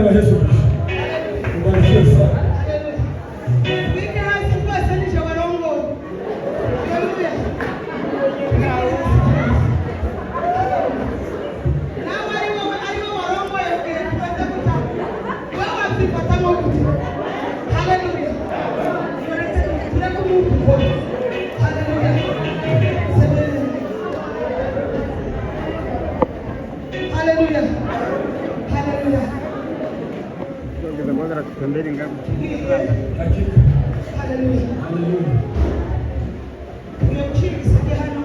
Bwana Yesu Kristo. Ubarikiwe sana. Wiki hasi kwa sanisha warongo. Haleluya. Na wale warongo yote tupata kuta. Wao wasipata mokuti. Haleluya. Tunataka Mungu. Haleluya. Haleluya. Haleluya. Kita kuadra pembeni ngapi? Hakika. Haleluya. Haleluya. Tunamshukuru sana hano.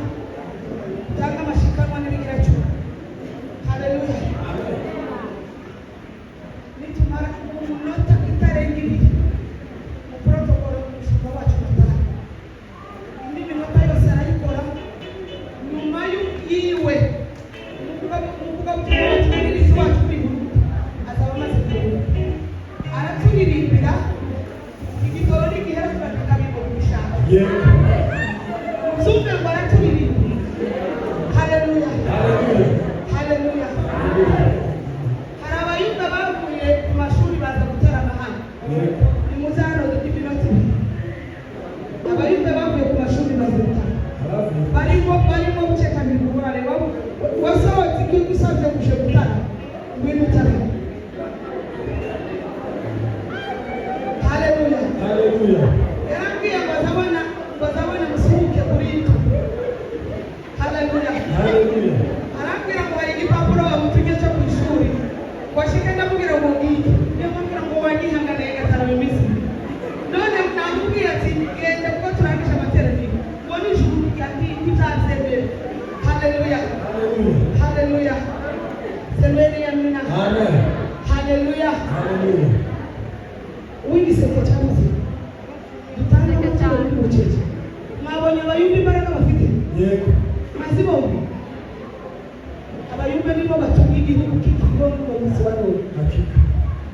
Tanga mashikamano n'ibigira cyo. Haleluya. Nitumara kumunota itarenga ibiri. Mu protocol y'umushinga wacu mutara. Indi minota yose arayikora. Nyuma yiwe. Umuvuga w'umubirizi wacu w'ibintu. Azaba amaze kuruhuka. Araturirimbira. Igitoro n'igihera tukabigo gushaka. Mzumbe ngo araturirimbira. Haleluya. Haleluya. Hari abayumva bavuye ku mashuri baza gutarama hano. Ni muzano d'iminota. Abayumva bavuye ku mashuri baza gutarama. Barimo guceka mibugare wabo. Wasohotse igihe gusanze kuje gutarama. Ngwino utarama. Haleluya. Haleluya. Yarambwiye ngo bazabona musuhuke kuri ito. Haleluya. Haleluya. Arambwira ngo hari igipapuro bamutumye cyo ku ishuri. Washike ndamubwira ngo ngiki. Niyo mpamvu ngo wanyihangane gatara mu minsi. None namubwira ati genda kuko turangije amateraniro. Ngo nijuru ati bitazembe. Haleluya. Haleluya. Semeni amina. Amen. Haleluya. Haleluya. Wingi seketamuzi. Dutanga cyane mu cyeje. Mwabonye abayumbi imbaraga bafite. Yego. Mazibombi. Abayumbi nibo batumye igihugu k'ikigo mu munsi wa none. Hakika.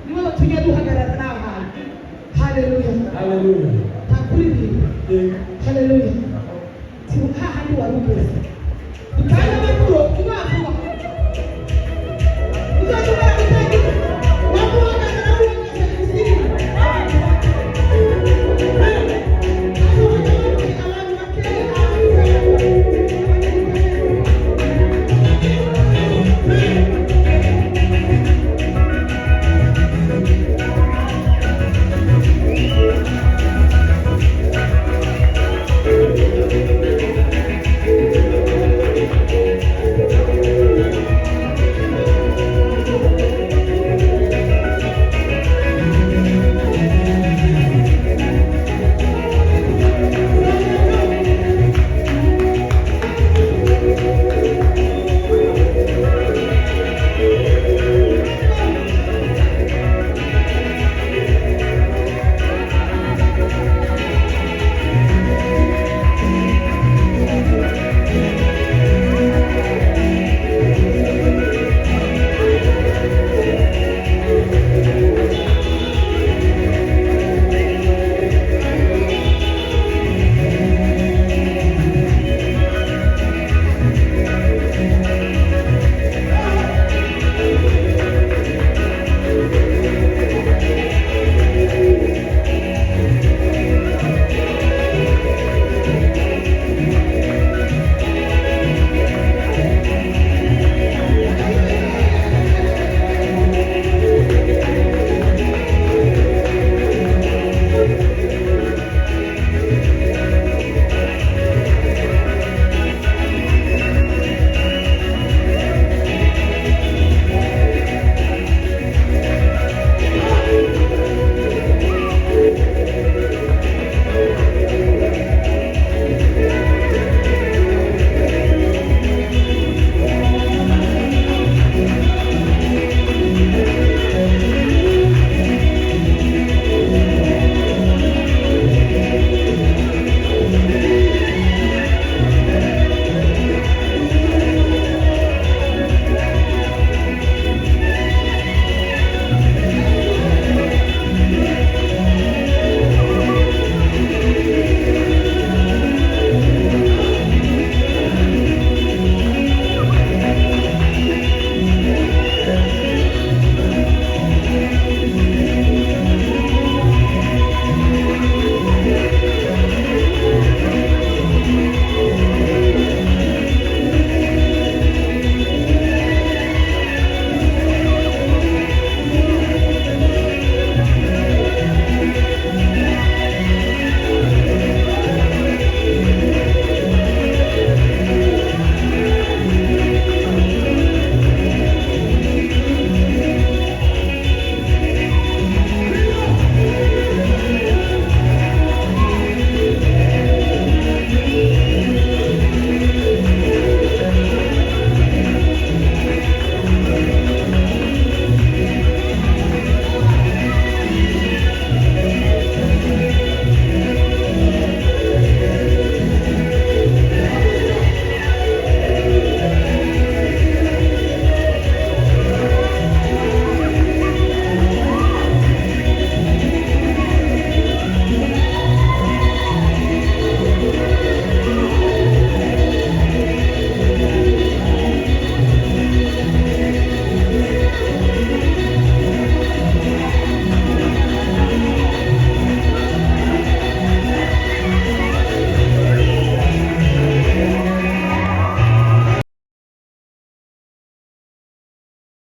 Nibo batumye duhagarara n'aha. Haleluya. Haleluya. Takuri. Yego. Haleluya. Timuka handi warugeze.